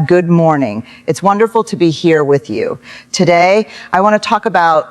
Good morning. It's wonderful to be here with you. Today, I want to talk about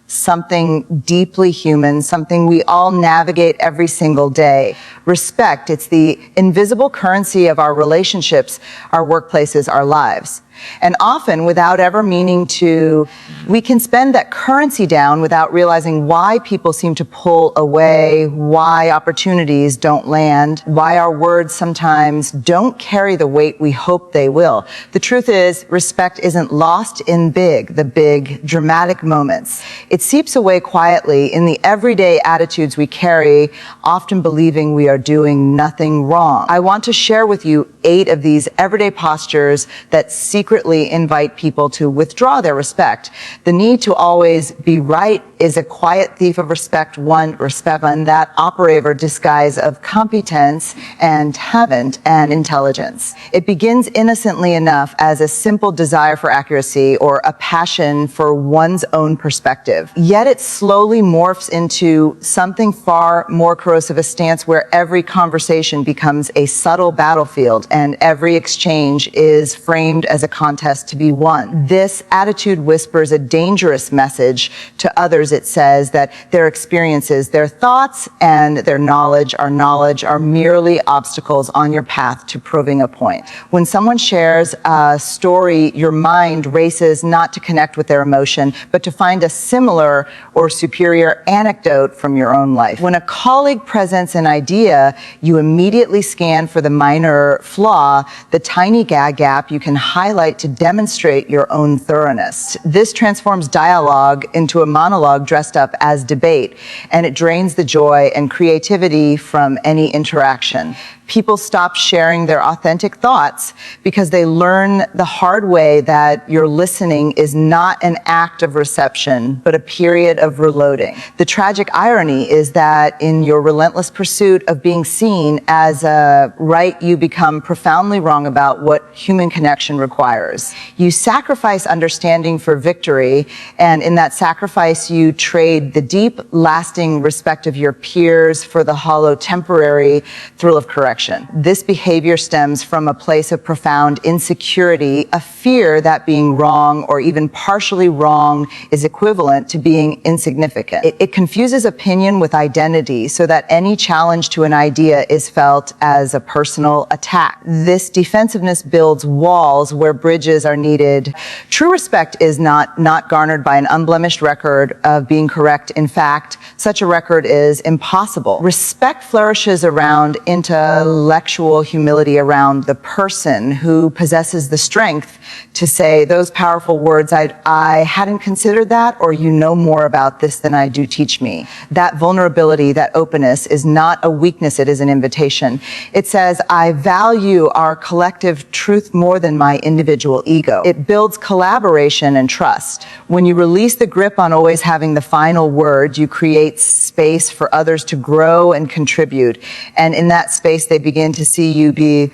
something deeply human, something we all navigate every single day. Respect. It's the invisible currency of our relationships, our workplaces, our lives. And often, without ever meaning to, we can spend that currency down without realizing why people seem to pull away, why opportunities don't land, why our words sometimes don't carry the weight we hope they will. The truth is, respect isn't lost in the big, dramatic moments. It seeps away quietly in the everyday attitudes we carry, often believing we are doing nothing wrong. I want to share with you 8 of these everyday postures that secretly invite people to withdraw their respect. The need to always be right is a quiet thief of respect, that operator disguise of competence and talent and intelligence. It begins innocently enough as a simple desire for accuracy or a passion for one's own perspective. Yet it slowly morphs into something far more corrosive, a stance where every conversation becomes a subtle battlefield and every exchange is framed as a contest to be won. This attitude whispers a dangerous message to others. It says that their experiences, their thoughts, and their knowledge are merely obstacles on your path to proving a point. When someone shares a story, your mind races not to connect with their emotion, but to find a similar or superior anecdote from your own life. When a colleague presents an idea, you immediately scan for the minor flaw, the tiny gap you can highlight to demonstrate your own thoroughness. This transforms dialogue into a monologue dressed up as debate, and it drains the joy and creativity from any interaction. People stop sharing their authentic thoughts because they learn the hard way that your listening is not an act of reception, but a period of reloading. The tragic irony is that in your relentless pursuit of being seen as a right, you become profoundly wrong about what human connection requires. You sacrifice understanding for victory, and in that sacrifice, you trade the deep, lasting respect of your peers for the hollow, temporary thrill of correction. This behavior stems from a place of profound insecurity, a fear that being wrong or even partially wrong is equivalent to being insignificant. It confuses opinion with identity so that any challenge to an idea is felt as a personal attack. This defensiveness builds walls where bridges are needed. True respect is not garnered by an unblemished record of being correct. In fact, such a record is impossible. Respect flourishes around intellectual humility, around the person who possesses the strength to say those powerful words, I hadn't considered that, or you know more about this than I do, teach me. That vulnerability, that openness is not a weakness, it is an invitation. It says, I value our collective truth more than my individual ego. It builds collaboration and trust. When you release the grip on always having the final word, you create space for others to grow and contribute. And in that space, they begin to see you be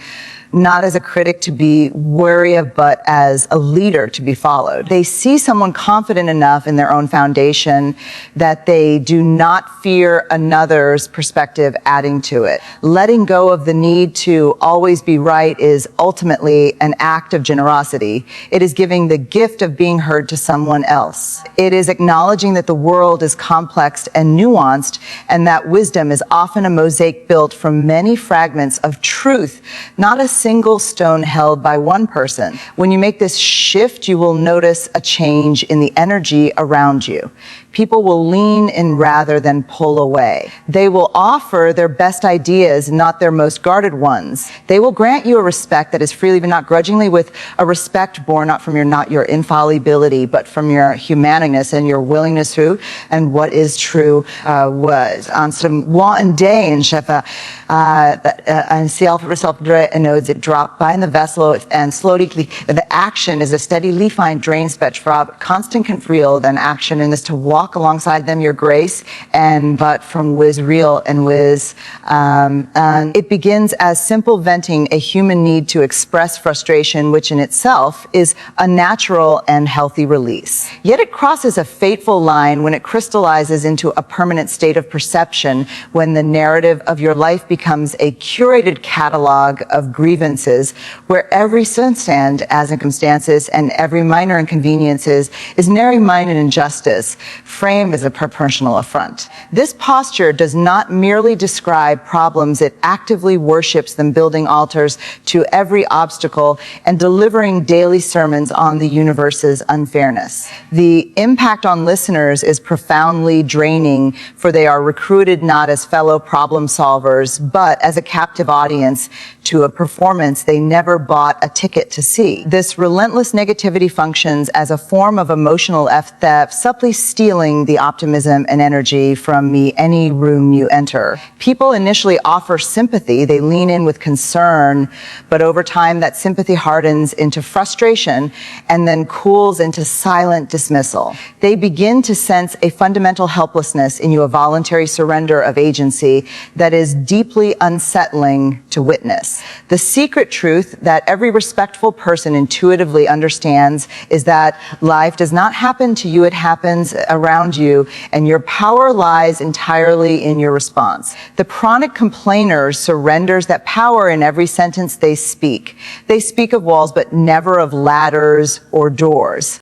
not as a critic to be wary of, but as a leader to be followed. They see someone confident enough in their own foundation that they do not fear another's perspective adding to it. Letting go of the need to always be right is ultimately an act of generosity. It is giving the gift of being heard to someone else. It is acknowledging that the world is complex and nuanced, and that wisdom is often a mosaic built from many fragments of truth, not a single stone held by one person. When you make this shift, you will notice a change in the energy around you. People will lean in rather than pull away. They will offer their best ideas, not their most guarded ones. They will grant you a respect that is freely but not grudgingly, with a respect born not from your infallibility, but from your humaneness and your willingness to, and what is true was. On some one day in Shefa, and self erodes, it dropped by in the vessel and slowly the action is a steadily fine drain spetch frab, constant confriel, then action, and is to walk alongside them your grace, and but from whiz real and whiz. And it begins as simple venting a human need to express frustration, which in itself is a natural and healthy release. Yet it crosses a fateful line when it crystallizes into a permanent state of perception, when the narrative of your life becomes a curated catalog of grievances, where every circumstance as circumstances and every minor inconveniences is narrow-minded injustice, framed as a personal affront. This posture does not merely describe problems, it actively worships them, building altars to every obstacle and delivering daily sermons on the universe's unfairness. The impact on listeners is profoundly draining, for they are recruited not as fellow problem solvers, but as a captive audience to a performance they never bought a ticket to see. This relentless negativity functions as a form of emotional theft, subtly stealing the optimism and energy from any room you enter. People initially offer sympathy, they lean in with concern, but over time that sympathy hardens into frustration and then cools into silent dismissal. They begin to sense a fundamental helplessness in you, a voluntary surrender of agency that is deeply unsettling to witness. The secret truth that every respectful person intuitively understands is that life does not happen to you, it happens around you, and your power lies entirely in your response. The chronic complainer surrenders that power in every sentence they speak. They speak of walls, but never of ladders or doors.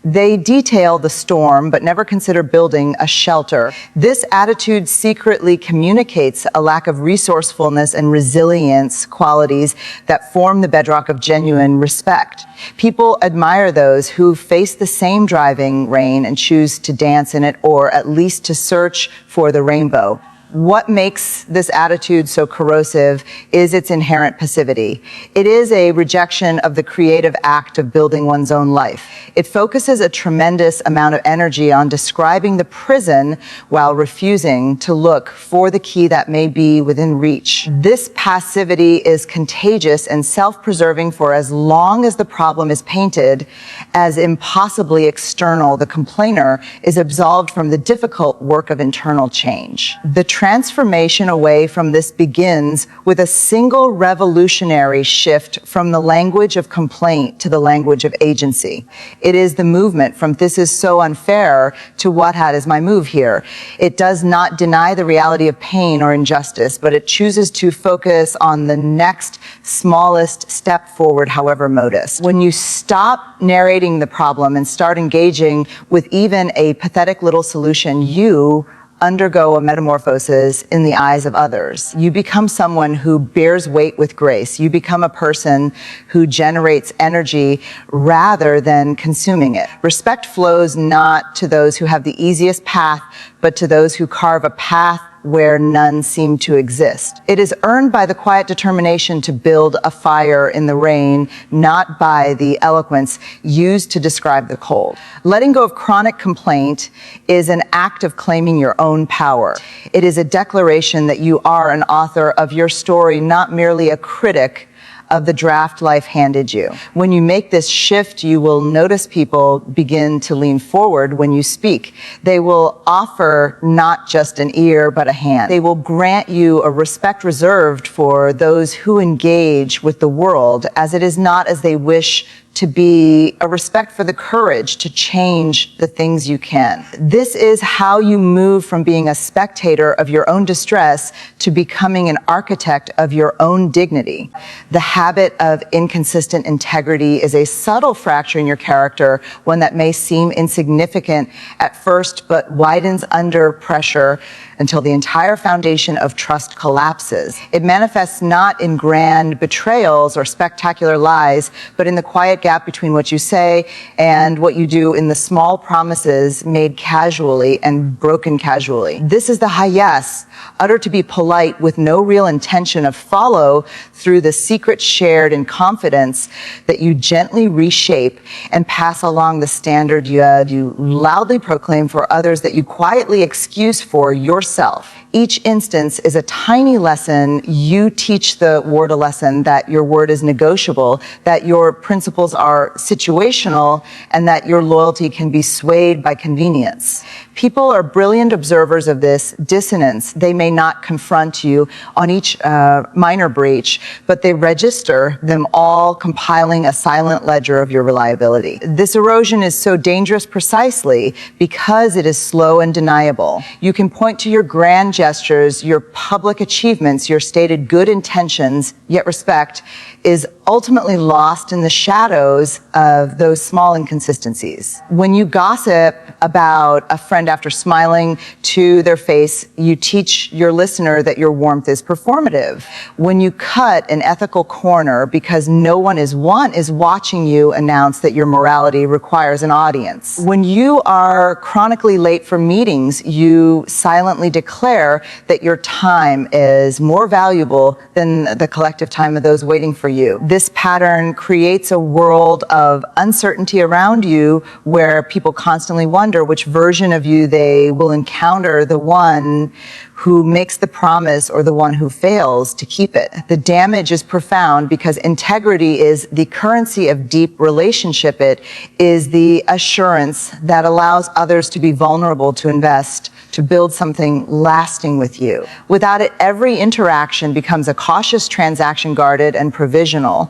They detail the storm, but never consider building a shelter. This attitude secretly communicates a lack of resourcefulness and resilience, qualities that form the bedrock of genuine respect. People admire those who face the same driving rain and choose to dance in it, or at least to search for the rainbow. What makes this attitude so corrosive is its inherent passivity. It is a rejection of the creative act of building one's own life. It focuses a tremendous amount of energy on describing the prison while refusing to look for the key that may be within reach. This passivity is contagious and self-preserving, for as long as the problem is painted as impossibly external, the complainer is absolved from the difficult work of internal change. The transformation away from this begins with a single revolutionary shift from the language of complaint to the language of agency. It is the movement from "this is so unfair" to "what is my move here." It does not deny the reality of pain or injustice, but it chooses to focus on the next smallest step forward, however modest. When you stop narrating the problem and start engaging with even a pathetic little solution, you undergo a metamorphosis in the eyes of others. You become someone who bears weight with grace. You become a person who generates energy rather than consuming it. Respect flows not to those who have the easiest path, but to those who carve a path where none seem to exist. It is earned by the quiet determination to build a fire in the rain, not by the eloquence used to describe the cold. Letting go of chronic complaint is an act of claiming your own power. It is a declaration that you are an author of your story, not merely a critic of the draft life handed you. When you make this shift, you will notice people begin to lean forward when you speak. They will offer not just an ear, but a hand. They will grant you a respect reserved for those who engage with the world as it is not as they wish to be, a respect for the courage to change the things you can. This is how you move from being a spectator of your own distress to becoming an architect of your own dignity. The habit of inconsistent integrity is a subtle fracture in your character, one that may seem insignificant at first, but widens under pressure until the entire foundation of trust collapses. It manifests not in grand betrayals or spectacular lies, but in the quiet gap between what you say and what you do, in the small promises made casually and broken casually. This is the yes, uttered to be polite with no real intention of follow through the secret shared in confidence that you gently reshape and pass along the standard you loudly proclaim for others that you quietly excuse for yourself. Each instance is a tiny lesson. You teach the word a lesson that your word is negotiable, that your principles are situational, and that your loyalty can be swayed by convenience. People are brilliant observers of this dissonance. They may not confront you on each minor breach, but they register them all, compiling a silent ledger of your reliability. This erosion is so dangerous precisely because it is slow and deniable. You can point to your grand gestures, your public achievements, your stated good intentions, yet respect is ultimately lost in the shadows of those small inconsistencies. When you gossip about a friend after smiling to their face, you teach your listener that your warmth is performative. When you cut an ethical corner because no one is watching you announce that your morality requires an audience. When you are chronically late for meetings, you silently declare that your time is more valuable than the collective time of those waiting for you. This pattern creates a world of uncertainty around you where people constantly wonder which version of you they will encounter, the one who makes the promise or the one who fails to keep it. The damage is profound because integrity is the currency of deep relationship. It is the assurance that allows others to be vulnerable, to invest, to build something lasting with you. Without it, every interaction becomes a cautious transaction, guarded and provisional.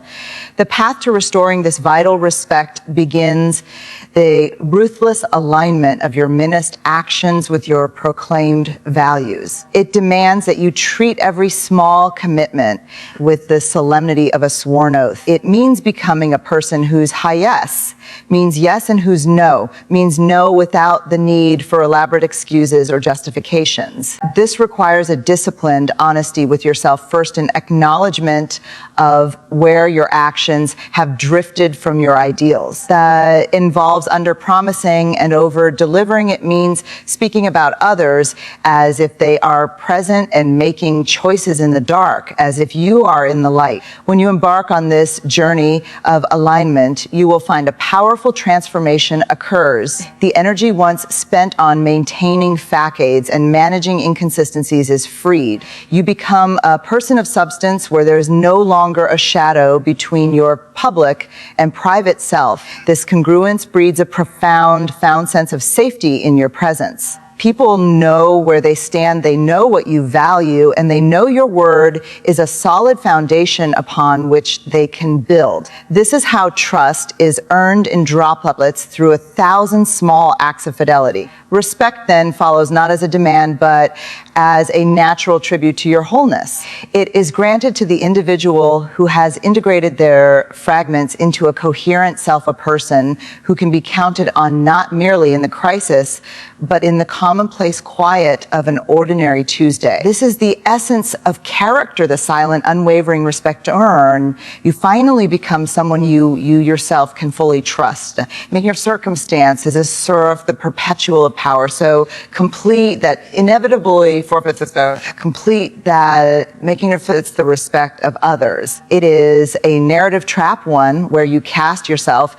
The path to restoring this vital respect begins the ruthless alignment of your menaced actions with your proclaimed values. It demands that you treat every small commitment with the solemnity of a sworn oath. It means becoming a person whose high yes means yes and whose no means no without the need for elaborate excuses or justifications. This requires a disciplined honesty with yourself first, an acknowledgement of where your actions have drifted from your ideals. That involves under-promising and over-delivering. It means speaking about others as if they are present and making choices in the dark, as if you are in the light. When you embark on this journey of alignment, you will find a powerful transformation occurs. The energy once spent on maintaining facades and managing inconsistencies is freed. You become a person of substance where there is no longer a shadow between your public and private self. This congruence breeds a profound sense of safety in your presence. People know where they stand, they know what you value, and they know your word is a solid foundation upon which they can build. This is how trust is earned in droplets through 1,000 small acts of fidelity. Respect then follows not as a demand, but as a natural tribute to your wholeness. It is granted to the individual who has integrated their fragments into a coherent self, a person who can be counted on not merely in the crisis, but in the commonplace quiet of an ordinary Tuesday. This is the essence of character, the silent, unwavering respect earned. You finally become someone you yourself can fully trust. Making your circumstance is a serf, the perpetual of power, so complete that inevitably forfeits the complete that making it fits the respect of others. It is a narrative trap, one where you cast yourself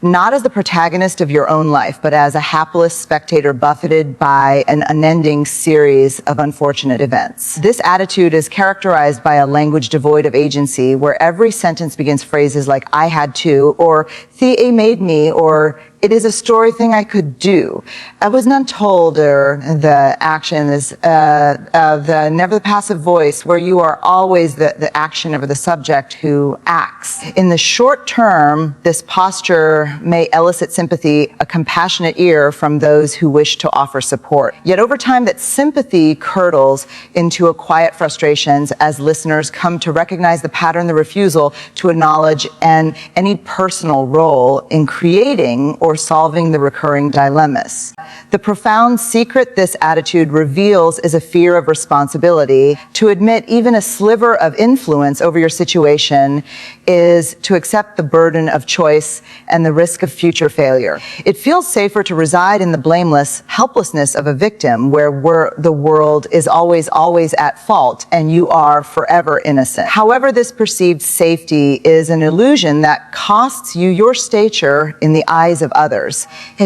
not as the protagonist of your own life, but as a hapless spectator buffeted by an unending series of unfortunate events. This attitude is characterized by a language devoid of agency, where every sentence begins phrases like, I had to, or "Thea made me," or "It is a story thing I could do." I was none told, or the action is the never the passive voice, where you are always the action over the subject who acts. In the short term, this posture may elicit sympathy, a compassionate ear from those who wish to offer support. Yet over time, that sympathy curdles into a quiet frustrations as listeners come to recognize the pattern, the refusal to acknowledge and any personal role in creating or solving the recurring dilemmas. The profound secret this attitude reveals is a fear of responsibility. To admit even a sliver of influence over your situation is to accept the burden of choice and the risk of future failure. It feels safer to reside in the blameless helplessness of a victim, where the world is always at fault and you are forever innocent. However, this perceived safety is an illusion that costs you your stature in the eyes of others.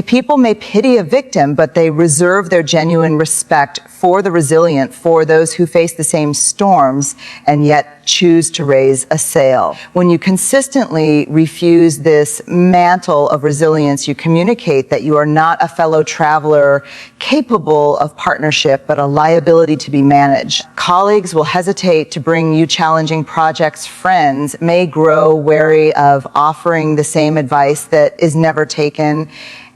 People may pity a victim, but they reserve their genuine respect for the resilient, for those who face the same storms and yet choose to raise a sail. When you consistently refuse this mantle of resilience, you communicate that you are not a fellow traveler capable of partnership, but a liability to be managed. Colleagues will hesitate to bring you challenging projects. Friends may grow wary of offering the same advice that is never taken,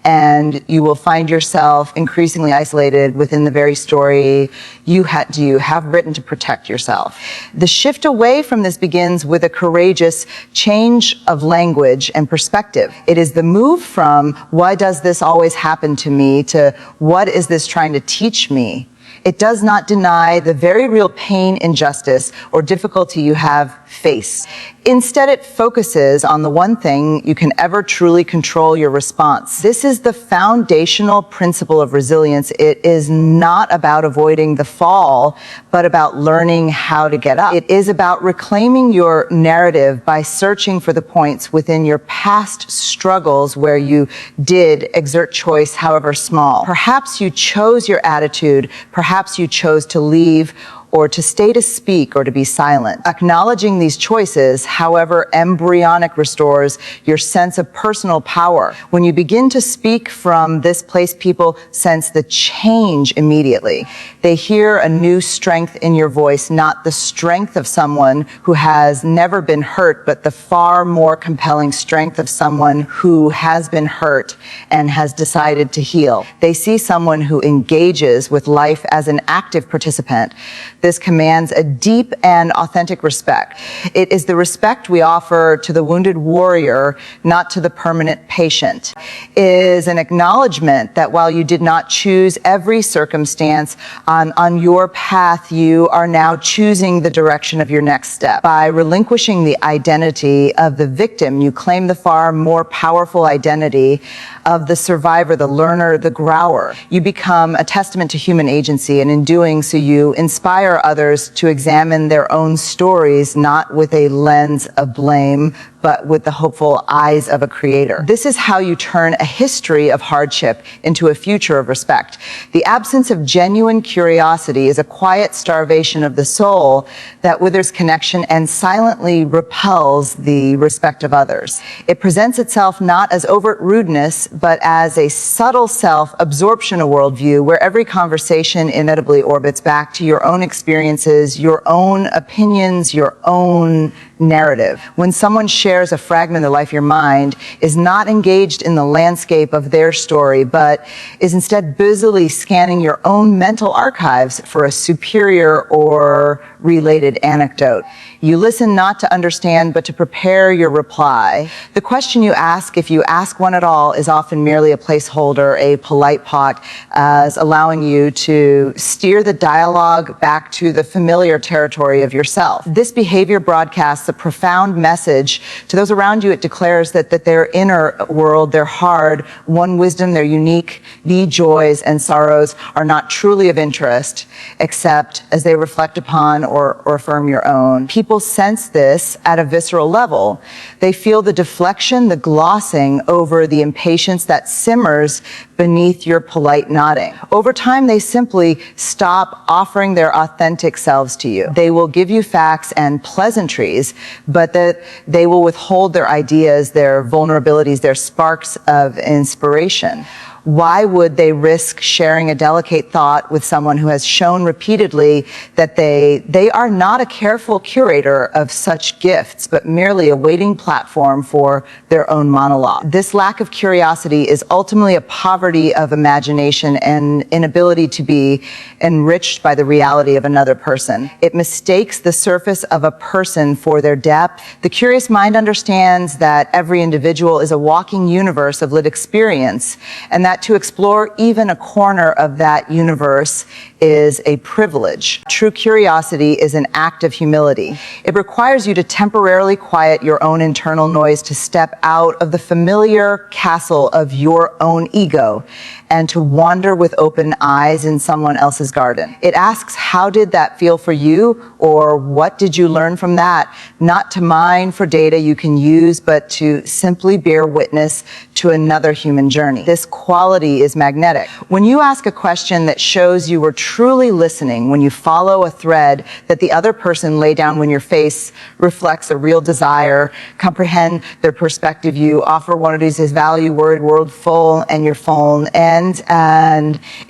and you will find yourself increasingly isolated within the very story you have written to protect yourself. The shift away from this begins with a courageous change of language and perspective. It is the move from, why does this always happen to me, to what is this trying to teach me? It does not deny the very real pain, injustice, or difficulty you have faced. Instead, it focuses on the one thing you can ever truly control: your response. This is the foundational principle of resilience. It is not about avoiding the fall, but about learning how to get up. It is about reclaiming your narrative by searching for the points within your past struggles where you did exert choice, however small. Perhaps you chose your attitude, perhaps you chose to leave, or to stay to speak, or to be silent. Acknowledging these choices, however embryonic, restores your sense of personal power. When you begin to speak from this place, people sense the change immediately. They hear a new strength in your voice, not the strength of someone who has never been hurt, but the far more compelling strength of someone who has been hurt and has decided to heal. They see someone who engages with life as an active participant. This commands a deep and authentic respect. It is the respect we offer to the wounded warrior, not to the permanent patient. It is an acknowledgement that while you did not choose every circumstance on your path, you are now choosing the direction of your next step. By relinquishing the identity of the victim, you claim the far more powerful identity of the survivor, the learner, the grower. You become a testament to human agency, and in doing so, you inspire others to examine their own stories, not with a lens of blame, but with the hopeful eyes of a creator. This is how you turn a history of hardship into a future of respect. The absence of genuine curiosity is a quiet starvation of the soul that withers connection and silently repels the respect of others. It presents itself not as overt rudeness, but as a subtle self-absorption of worldview, where every conversation inevitably orbits back to your own experiences, your own opinions, your own narrative. When someone shares a fragment of the life of your mind, is not engaged in the landscape of their story, but is instead busily scanning your own mental archives for a superior or related anecdote. You listen not to understand, but to prepare your reply. The question you ask, if you ask one at all, is often merely a placeholder, a polite pot, as allowing you to steer the dialogue back to the familiar territory of yourself. This behavior broadcasts a profound message to those around you. It declares that their inner world, their hard, one wisdom, their unique, the joys and sorrows are not truly of interest, except as they reflect upon or affirm your own. People sense this at a visceral level. They feel the deflection, the glossing over the impatience that simmers beneath your polite nodding. Over time, they simply stop offering their authentic selves to you. They will give you facts and pleasantries, but that they will withhold their ideas, their vulnerabilities, their sparks of inspiration. Why would they risk sharing a delicate thought with someone who has shown repeatedly that they are not a careful curator of such gifts, but merely a waiting platform for their own monologue? This lack of curiosity is ultimately a poverty of imagination and inability to be enriched by the reality of another person. It mistakes the surface of a person for their depth. The curious mind understands that every individual is a walking universe of lived experience, and that to explore even a corner of that universe is a privilege. True curiosity is an act of humility. It requires you to temporarily quiet your own internal noise, to step out of the familiar castle of your own ego and to wander with open eyes in someone else's garden. It asks, how did that feel for you? Or what did you learn from that? Not to mine for data you can use, but to simply bear witness to another human journey. This quality is magnetic. When you ask a question that shows you were truly listening, when you follow a thread that the other person laid down when your face reflects a real desire, comprehend their perspective, you offer one of these as value, world full, and your phone, and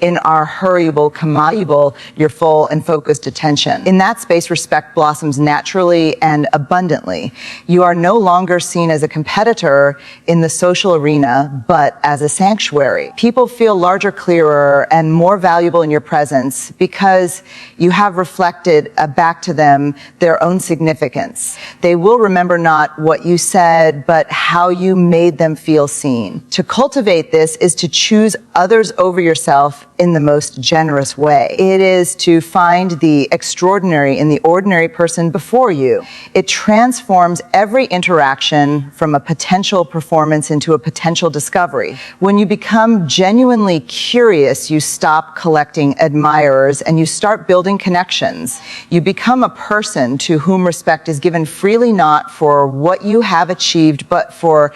in our hurryable, commutable, your full and focused attention. In that space, respect blossoms naturally and abundantly. You are no longer seen as a competitor in the social arena, but as a sanctuary. People feel larger, clearer, and more valuable in your presence because you have reflected back to them their own significance. They will remember not what you said, but how you made them feel seen. To cultivate this is to choose others over yourself in the most generous way. It is to find the extraordinary in the ordinary person before you. It transforms every interaction from a potential performance into a potential discovery. When you become genuinely curious, you stop collecting admirers and you start building connections. You become a person to whom respect is given freely, not for what you have achieved, but for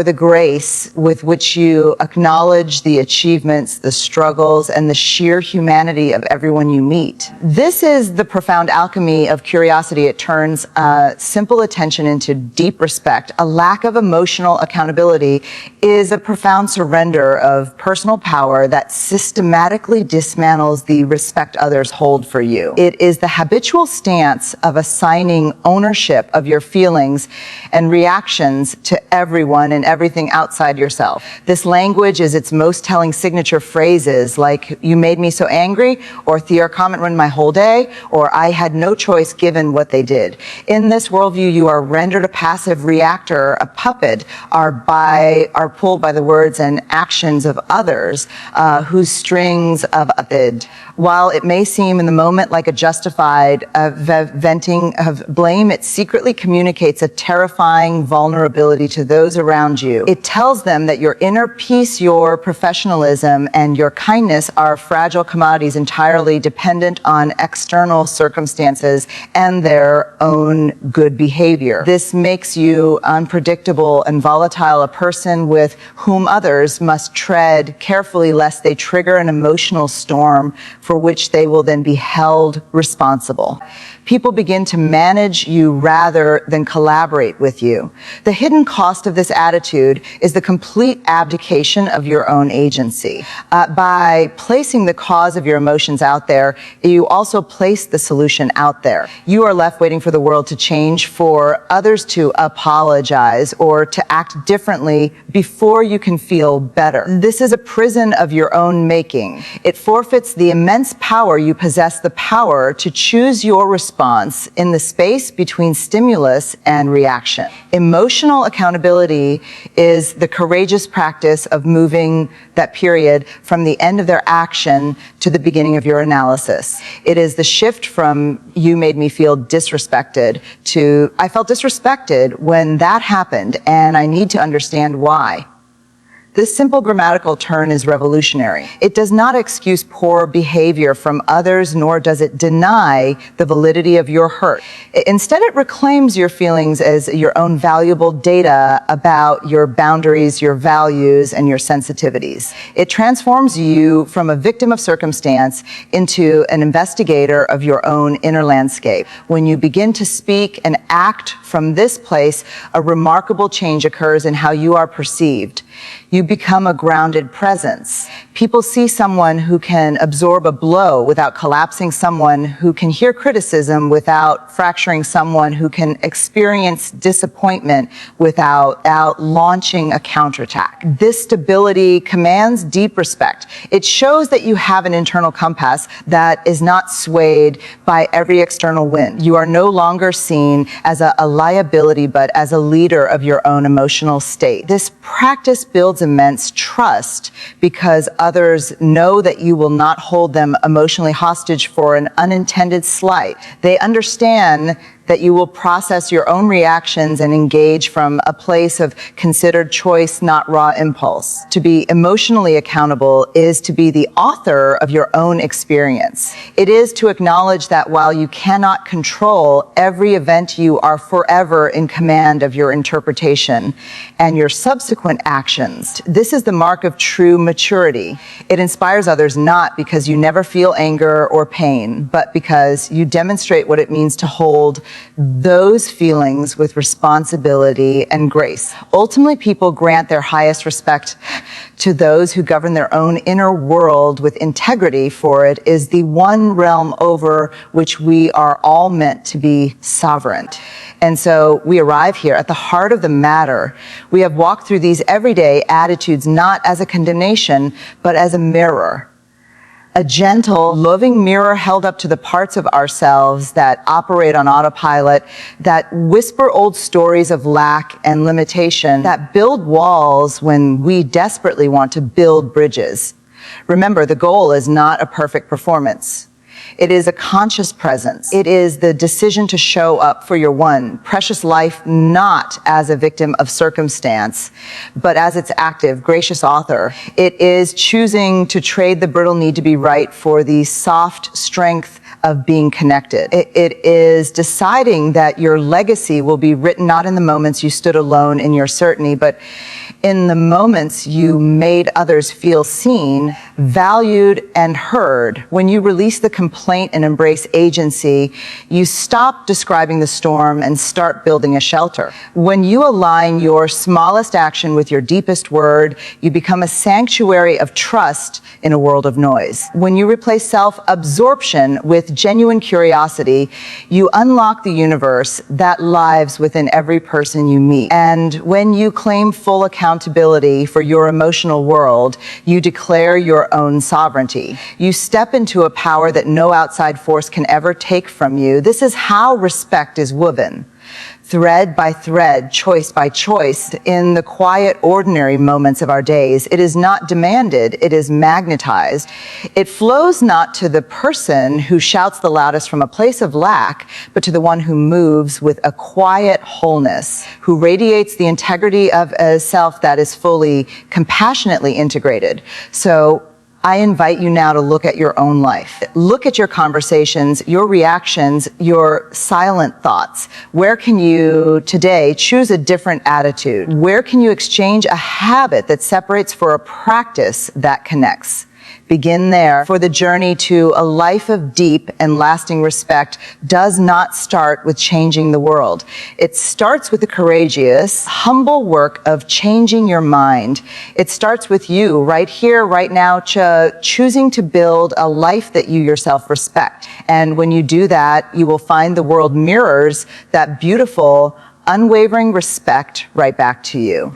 the grace with which you acknowledge the achievements, the struggles, and the sheer humanity of everyone you meet. This is the profound alchemy of curiosity. It turns simple attention into deep respect. A lack of emotional accountability is a profound surrender of personal power that systematically dismantles the respect others hold for you. It is the habitual stance of assigning ownership of your feelings and reactions to everyone and everything outside yourself. This language is its most telling signature phrases like, "You made me so angry," or "Your comment ruined my whole day," or "I had no choice given what they did." In this worldview, you are rendered a passive reactor, a puppet, are pulled by the words and actions of others, whose strings of while it may seem in the moment like a justified venting of blame, it secretly communicates a terrifying vulnerability to those around you. It tells them that your inner peace, your professionalism, and your kindness are fragile commodities entirely dependent on external circumstances and their own good behavior. This makes you unpredictable and volatile, a person with whom others must tread carefully lest they trigger an emotional storm for which they will then be held responsible. People begin to manage you rather than collaborate with you. The hidden cost of this attitude is the complete abdication of your own agency. By placing the cause of your emotions out there, you also place the solution out there. You are left waiting for the world to change, for others to apologize, or to act differently before you can feel better. This is a prison of your own making. It forfeits the immense power you possess, the power to choose your response in the space between stimulus and reaction. Emotional accountability is the courageous practice of moving that period from the end of their action to the beginning of your analysis. It is the shift from "you made me feel disrespected" to "I felt disrespected when that happened and I need to understand why." This simple grammatical turn is revolutionary. It does not excuse poor behavior from others, nor does it deny the validity of your hurt. Instead, it reclaims your feelings as your own valuable data about your boundaries, your values, and your sensitivities. It transforms you from a victim of circumstance into an investigator of your own inner landscape. When you begin to speak and act from this place, a remarkable change occurs in how you are perceived. You become a grounded presence. People see someone who can absorb a blow without collapsing, someone who can hear criticism without fracturing, someone who can experience disappointment without launching a counterattack. This stability commands deep respect. It shows that you have an internal compass that is not swayed by every external wind. You are no longer seen as a liability, but as a leader of your own emotional state. This practice builds immense trust trust because others know that you will not hold them emotionally hostage for an unintended slight. They understand that you will process your own reactions and engage from a place of considered choice, not raw impulse. To be emotionally accountable is to be the author of your own experience. It is to acknowledge that while you cannot control every event, you are forever in command of your interpretation and your subsequent actions. This is the mark of true maturity. It inspires others not because you never feel anger or pain, but because you demonstrate what it means to hold those feelings with responsibility and grace. Ultimately, people grant their highest respect to those who govern their own inner world with integrity, for it is the one realm over which we are all meant to be sovereign. And so we arrive here at the heart of the matter. We have walked through these everyday attitudes not as a condemnation, but as a mirror. A gentle, loving mirror held up to the parts of ourselves that operate on autopilot, that whisper old stories of lack and limitation, that build walls when we desperately want to build bridges. Remember, the goal is not a perfect performance. It is a conscious presence. It is the decision to show up for your one precious life, not as a victim of circumstance, but as its active, gracious author. It is choosing to trade the brittle need to be right for the soft strength of being connected. It is deciding that your legacy will be written not in the moments you stood alone in your certainty, but in the moments you made others feel seen, valued, and heard. When you release the complaint and embrace agency, you stop describing the storm and start building a shelter. When you align your smallest action with your deepest word, you become a sanctuary of trust in a world of noise. When you replace self-absorption with genuine curiosity, you unlock the universe that lives within every person you meet. And when you claim full accountability for your emotional world, you declare your own sovereignty. You step into a power that no outside force can ever take from you. This is how respect is woven. Thread by thread, choice by choice, in the quiet, ordinary moments of our days. It is not demanded, it is magnetized. It flows not to the person who shouts the loudest from a place of lack, but to the one who moves with a quiet wholeness, who radiates the integrity of a self that is fully, compassionately integrated. So I invite you now to look at your own life. Look at your conversations, your reactions, your silent thoughts. Where can you today choose a different attitude? Where can you exchange a habit that separates for a practice that connects? Begin there, for the journey to a life of deep and lasting respect does not start with changing the world. It starts with the courageous, humble work of changing your mind. It starts with you right here, right now, choosing to build a life that you yourself respect. And when you do that, you will find the world mirrors that beautiful, unwavering respect right back to you.